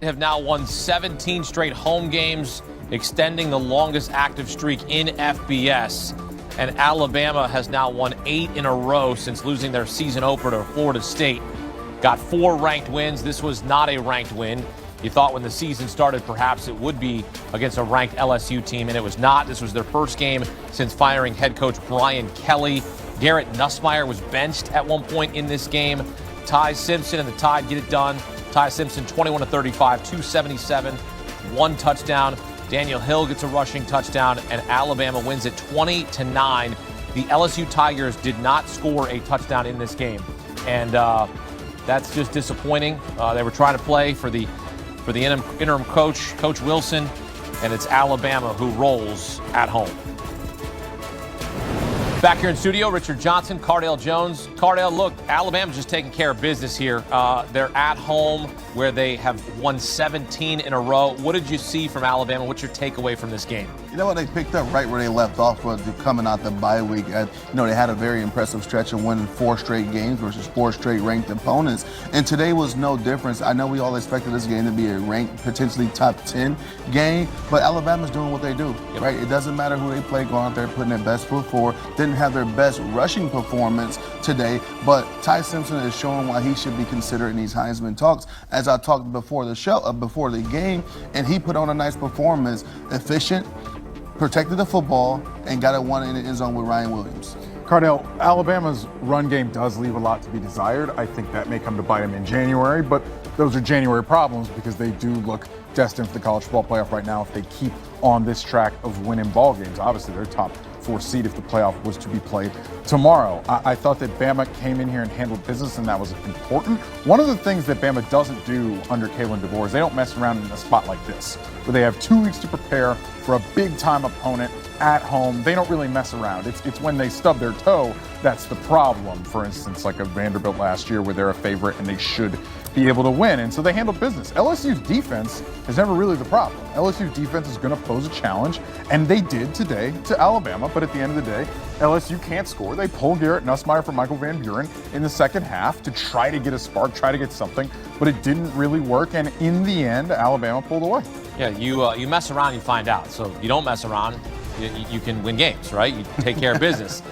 have now won 17 straight home games, extending the longest active streak in FBS. And Alabama has now won 8 in a row since losing their season opener to Florida State. Got 4 ranked wins. This was not a ranked win. You thought when the season started perhaps it would be against a ranked LSU team, and it was not. This was their first game since firing head coach Brian Kelly. Garrett Nussmeier was benched at one point in this game. Ty Simpson and the Tide get it done. Ty Simpson 21-35, 277, 1 touchdown. Daniel Hill gets a rushing touchdown, and Alabama wins it 20-9. The LSU Tigers did not score a touchdown in this game, and that's just disappointing. They were trying to play for the interim coach, Coach Wilson, and it's Alabama who rolls at home. Back here in studio, Richard Johnson, Cardale Jones. Cardale, look, Alabama's just taking care of business here. They're at home where they have won 17 in a row. What did you see from Alabama? What's your takeaway from this game? You know what, they picked up right where they left off coming out the bye week. They had a very impressive stretch of winning 4 straight games versus 4 straight ranked opponents. And today was no difference. I know we all expected this game to be a ranked, potentially top 10 game, but Alabama's doing what they do, right? It doesn't matter who they play, going out there putting their best foot forward. Didn't have their best rushing performance today, but Ty Simpson is showing why he should be considered in these Heisman talks. As I talked before the show, before the game, and he put on a nice performance, efficient, protected the football, and got it one in the end zone with Ryan Williams. Cardale, Alabama's run game does leave a lot to be desired. I think that may come to bite them in January, but those are January problems because they do look destined for the college football playoff right now if they keep on this track of winning ball games. Obviously, they're top 4 seed if the playoff was to be played tomorrow. I thought that Bama came in here and handled business, and that was important. One of the things that Bama doesn't do under Kalen DeBoer is they don't mess around in a spot like this, where they have 2 weeks to prepare for a big-time opponent at home. They don't really mess around. It's when they stub their toe that's the problem. For instance, like a Vanderbilt last year where they're a favorite and they should be able to win. And so they handle business. LSU's defense is never really the problem. LSU's defense is going to pose a challenge, and they did today to Alabama. But at the end of the day, LSU can't score. They pull Garrett Nussmeier from Michael Van Buren in the second half to try to get a spark, try to get something, but it didn't really work. And in the end, Alabama pulled away. Yeah, you mess around, you find out. So you don't mess around, you can win games, right? You take care of business.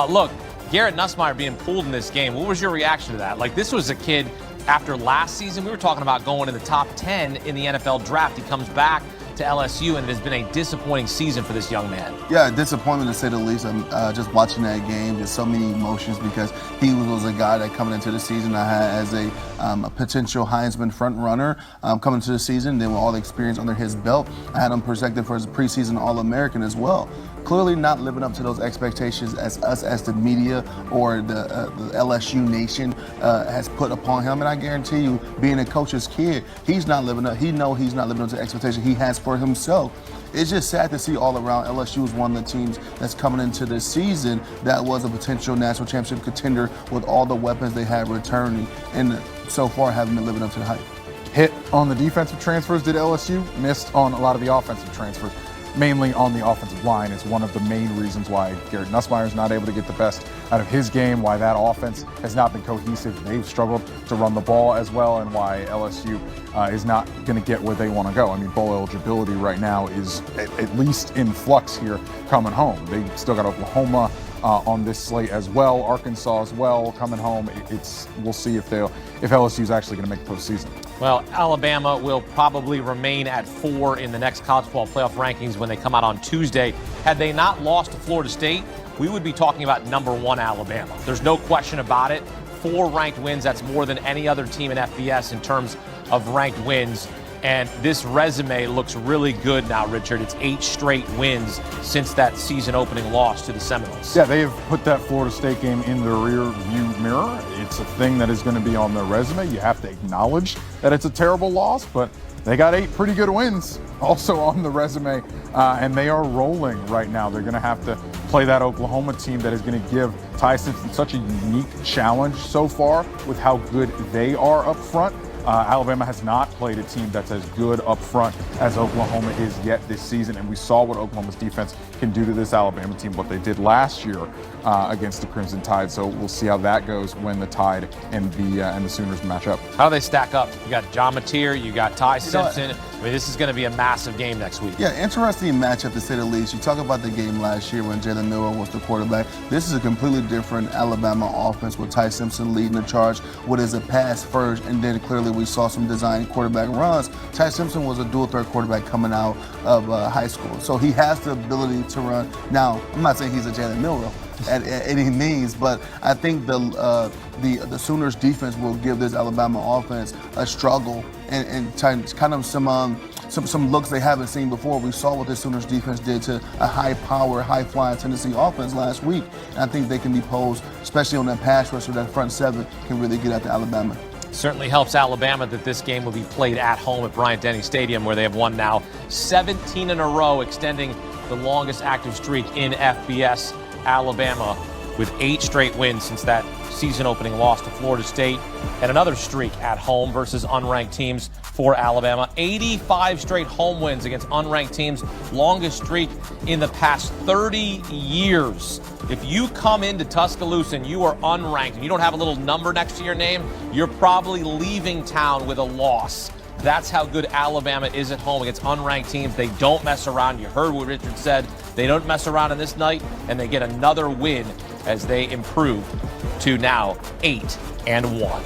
Look, Garrett Nussmeier being pulled in this game, what was your reaction to that? Like, this was a kid after last season, we were talking about going in the top 10 in the NFL draft. He comes back to LSU, and it has been a disappointing season for this young man. Yeah, disappointment to say the least. I'm just watching that game. There's so many emotions because he was a guy that coming into the season I had as a potential Heisman front runner coming into the season. Then with all the experience under his belt, I had him projected for his preseason All-American as well. Clearly not living up to those expectations as us as the media or the LSU nation has put upon him. And I guarantee you, being a coach's kid, he's not living up. He knows he's not living up to the expectation he has for himself. It's just sad to see all around. LSU is one of the teams that's coming into this season that was a potential national championship contender with all the weapons they had returning, and so far haven't been living up to the hype. Hit on the defensive transfers, did LSU? Missed on a lot of the offensive transfers. Mainly on the offensive line is one of the main reasons why Garrett Nussmeier is not able to get the best out of his game, why that offense has not been cohesive. They've struggled to run the ball as well, and why LSU is not going to get where they want to go. I mean, bowl eligibility right now is at least in flux here coming home. They still got Oklahoma on this slate as well, Arkansas as well coming home. We'll see if LSU is actually going to make the postseason. Well, Alabama will probably remain at 4 in the next college football playoff rankings when they come out on Tuesday. Had they not lost to Florida State, we would be talking about number 1 Alabama. There's no question about it. 4 ranked wins, that's more than any other team in FBS in terms of ranked wins. And this resume looks really good now, Richard. It's 8 straight wins since that season opening loss to the Seminoles. Yeah, they have put that Florida State game in the rear view mirror. It's a thing that is going to be on their resume. You have to acknowledge that it's a terrible loss, but they got 8 pretty good wins also on the resume, and they are rolling right now. They're going to have to play that Oklahoma team that is going to give Ty Simpson such a unique challenge so far with how good they are up front. Alabama has not played a team that's as good up front as Oklahoma is yet this season, and we saw what Oklahoma's defense can do to this Alabama team, what they did last year against the Crimson Tide. So we'll see how that goes when the Tide and the Sooners match up. How do they stack up? You got John Mateer, you got Ty Simpson. I mean, this is going to be a massive game next week. Yeah, interesting matchup to say the least. You talk about the game last year when Jayden was the quarterback. This is a completely different Alabama offense with Ty Simpson leading the charge. What is a pass first, and then clearly we saw some design quarterback runs. Ty Simpson was a dual threat quarterback coming out of high school, so he has the ability to run. Now, I'm not saying he's a Jalen Milroe at any means, but I think the Sooners defense will give this Alabama offense a struggle and kind of some looks they haven't seen before. We saw what the Sooners defense did to a high-power, high-flying Tennessee offense last week. And I think they can be posed, especially on that pass rush, so that front seven can really get at the Alabama. Certainly helps Alabama that this game will be played at home at Bryant-Denny Stadium, where they have won now 17 in a row, extending the longest active streak in FBS. Alabama with 8 straight wins since that season-opening loss to Florida State, and another streak at home versus unranked teams for Alabama. 85 straight home wins against unranked teams, longest streak in the past 30 years. If you come into Tuscaloosa and you are unranked and you don't have a little number next to your name, you're probably leaving town with a loss. That's how good Alabama is at home against unranked teams. They don't mess around. You heard what Richard said. They don't mess around on this night, and they get another win as they improve to now 8-1.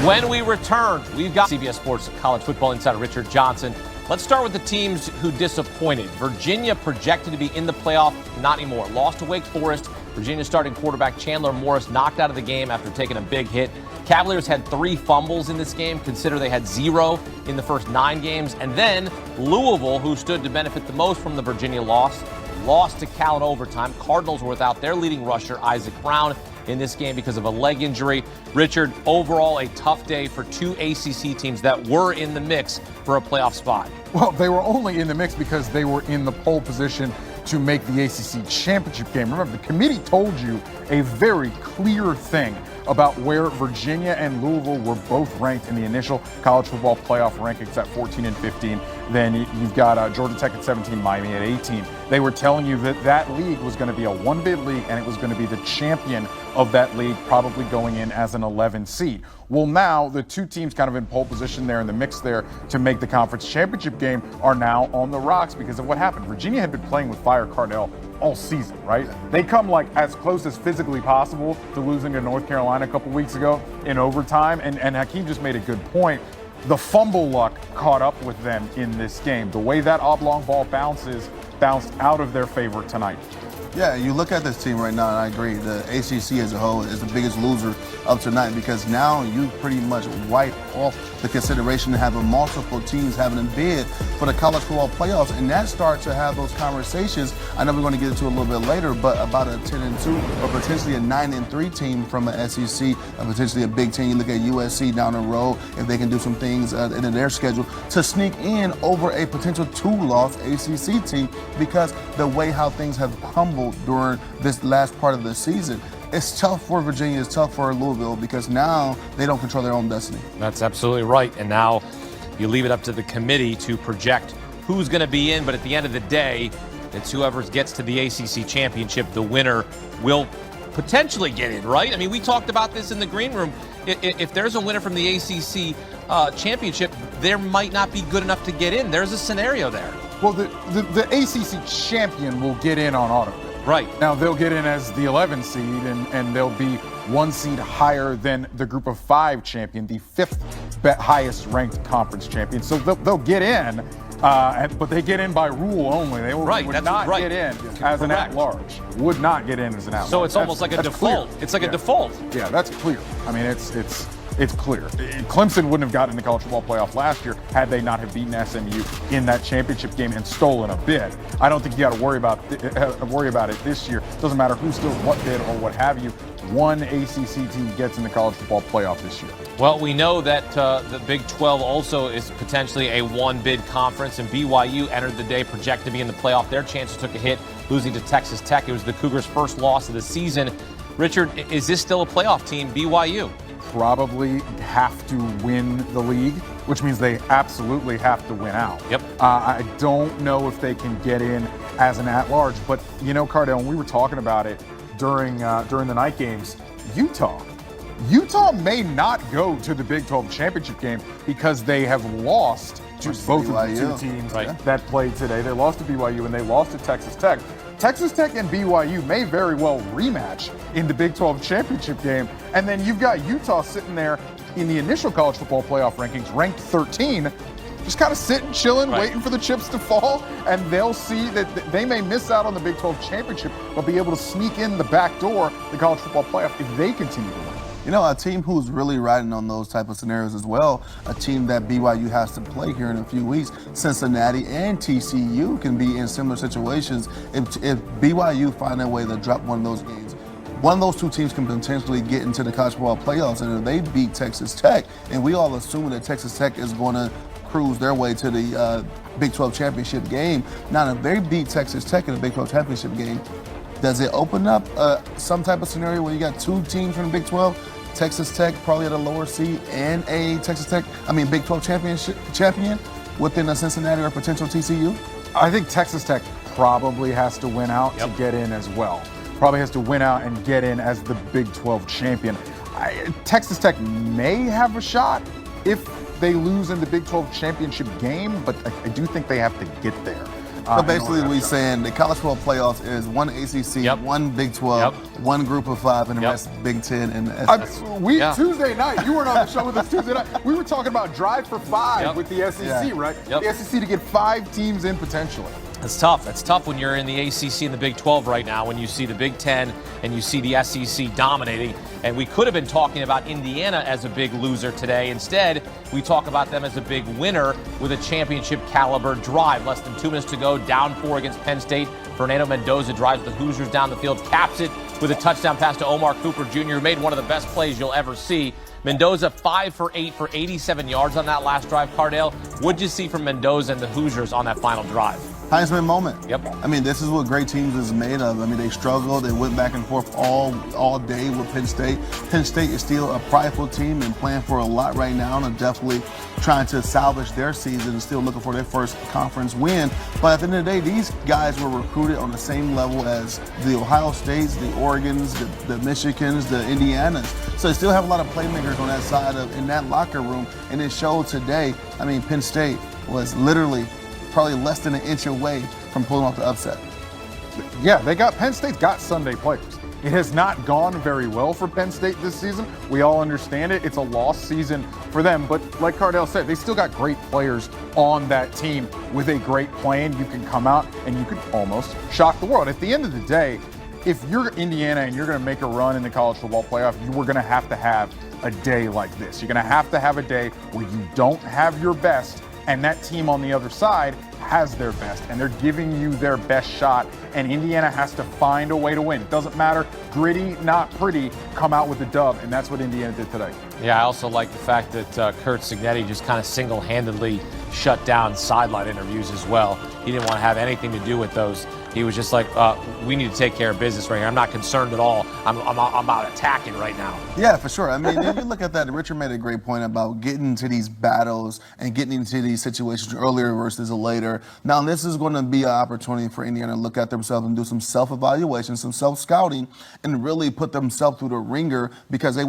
When we return, we've got CBS Sports College Football Insider Richard Johnson. Let's start with the teams who disappointed. Virginia projected to be in the playoff, not anymore. Lost to Wake Forest. Virginia starting quarterback Chandler Morris knocked out of the game after taking a big hit. Cavaliers had 3 fumbles in this game. Consider they had 0 in the first 9 games. And then Louisville, who stood to benefit the most from the Virginia loss, lost to Cal in overtime. Cardinals were without their leading rusher, Isaac Brown, in this game because of a leg injury. Richard, overall a tough day for 2 ACC teams that were in the mix for a playoff spot. Well, they were only in the mix because they were in the pole position to make the ACC championship game. Remember, the committee told you a very clear thing about where Virginia and Louisville were both ranked in the initial college football playoff rankings at 14 and 15. Then you've got Georgia Tech at 17, Miami at 18. They were telling you that that league was going to be a one-bid league, and it was going to be the champion of that league probably going in as an 11 seed. Well, now the 2 teams kind of in pole position there in the mix there to make the conference championship game are now on the rocks because of what happened. Virginia had been playing with Fire Cardell all season, right? They come like as close as physically possible to losing to North Carolina a couple weeks ago in overtime. And Hakeem just made a good point. The fumble luck caught up with them in this game. The way that oblong ball bounced out of their favor tonight. Yeah, you look at this team right now, and I agree. The ACC as a whole is the biggest loser of tonight because now you pretty much wipe off the consideration of having multiple teams having a bid for the college football playoffs, and that starts to have those conversations. I know we're going to get into a little bit later, but about a 10-2 or potentially a 9-3 team from an SEC, potentially a Big Ten. You look at USC down the road if they can do some things in their schedule to sneak in over a potential 2-loss ACC team because the way how things have humbled during this last part of the season. It's tough for Virginia, it's tough for Louisville because now they don't control their own destiny. That's absolutely right. And now you leave it up to the committee to project who's going to be in. But at the end of the day, it's whoever gets to the ACC championship, the winner will potentially get in, right? I mean, we talked about this in the green room. If there's a winner from the ACC championship, there might not be good enough to get in. There's a scenario there. Well, the ACC champion will get in on autopilot. Right. Now, they'll get in as the 11 seed, and they'll be 1 seed higher than the group of 5 champion, the 5th highest ranked conference champion. So they'll get in, but they get in by rule only. They would not get in as an at-large. Would not get in as an at-large. So it's almost like a default. Clear. It's like a default. Yeah, that's clear. I mean, it's clear. Clemson wouldn't have gotten in the college football playoff last year had they not have beaten SMU in that championship game and stolen a bid. I don't think you got to worry about it this year. Doesn't matter who steals what bid or what have you. 1 ACC team gets in the college football playoff this year. Well, we know that the Big 12 also is potentially a 1-bid conference, and BYU entered the day projected to be in the playoff. Their chances took a hit, losing to Texas Tech. It was the Cougars' first loss of the season. Richard, is this still a playoff team, BYU? probably have to win the league, which means they absolutely have to win out. Yep. I don't know if they can get in as an at-large, but Cardell, when we were talking about it during the night games, Utah may not go to the Big 12 championship game because they have lost to both of the two teams that played today. They lost to BYU and they lost to Texas Tech. Texas Tech and BYU may very well rematch in the Big 12 championship game. And then you've got Utah sitting there in the initial college football playoff rankings, ranked 13, just kind of sitting, chilling, waiting for the chips to fall. And they'll see that they may miss out on the Big 12 championship, but be able to sneak in the back door, the college football playoff, if they continue to win. A team who's really riding on those type of scenarios as well, a team that BYU has to play here in a few weeks, Cincinnati and TCU can be in similar situations. If BYU find a way to drop one of those games, one of those two teams can potentially get into the college football playoffs, and if they beat Texas Tech, and we all assume that Texas Tech is going to cruise their way to the Big 12 championship game. Now, if they beat Texas Tech in the Big 12 championship game, does it open up some type of scenario where you got two teams from the Big 12? Texas Tech probably at a lower seed and a Big 12 champion within a Cincinnati or potential TCU? I think Texas Tech probably has to win out to get in as well. Probably has to win out and get in as the Big 12 champion. Texas Tech may have a shot if they lose in the Big 12 championship game, but I do think they have to get there. But basically, we're saying the college football playoffs is one ACC, one Big 12, one Group of 5, and the rest Big 10 and Tuesday night, you weren't on the show with us Tuesday night. We were talking about drive for 5 with the SEC, right? The SEC to get 5 teams in potentially. It's tough. It's tough when you're in the ACC and the Big 12 right now, when you see the Big 10 and you see the SEC dominating. And we could have been talking about Indiana as a big loser today. Instead, we talk about them as a big winner with a championship caliber drive. Less than 2 minutes to go, down 4 against Penn State. Fernando Mendoza drives the Hoosiers down the field, caps it with a touchdown pass to Omar Cooper Jr., who made one of the best plays you'll ever see. Mendoza 5 for 8 for 87 yards on that last drive. Cardale, what'd you see from Mendoza and the Hoosiers on that final drive? Heisman moment. Yep. This is what great teams is made of. They struggled. They went back and forth all day with Penn State. Penn State is still a prideful team and playing for a lot right now, and definitely trying to salvage their season and still looking for their first conference win. But at the end of the day, these guys were recruited on the same level as the Ohio States, the Oregons, the Michigans, the Indianas. So they still have a lot of playmakers on that side in that locker room, and it showed today. Penn State was literally probably less than an inch away from pulling off the upset. Yeah, Penn State's got Sunday players. It has not gone very well for Penn State this season. We all understand it. It's a lost season for them. But like Cardale said, they still got great players on that team with a great plan. You can come out and you can almost shock the world. At the end of the day, if you're Indiana and you're going to make a run in the college football playoff, you are going to have a day like this. You're going to have a day where you don't have your best, and that team on the other side has their best, and they're giving you their best shot, and Indiana has to find a way to win. It doesn't matter, gritty, not pretty, come out with the dub, and that's what Indiana did today. Yeah, I also like the fact that Kurt Cignetti just kind of single-handedly shut down sideline interviews as well. He didn't want to have anything to do with those. He was just like, we need to take care of business right here. I'm not concerned at all. I'm about attacking right now. Yeah, for sure. If you look at that, Richard made a great point about getting into these battles and getting into these situations earlier versus later. Now, this is going to be an opportunity for Indiana to look at themselves and do some self-evaluation, some self-scouting, and really put themselves through the ringer because they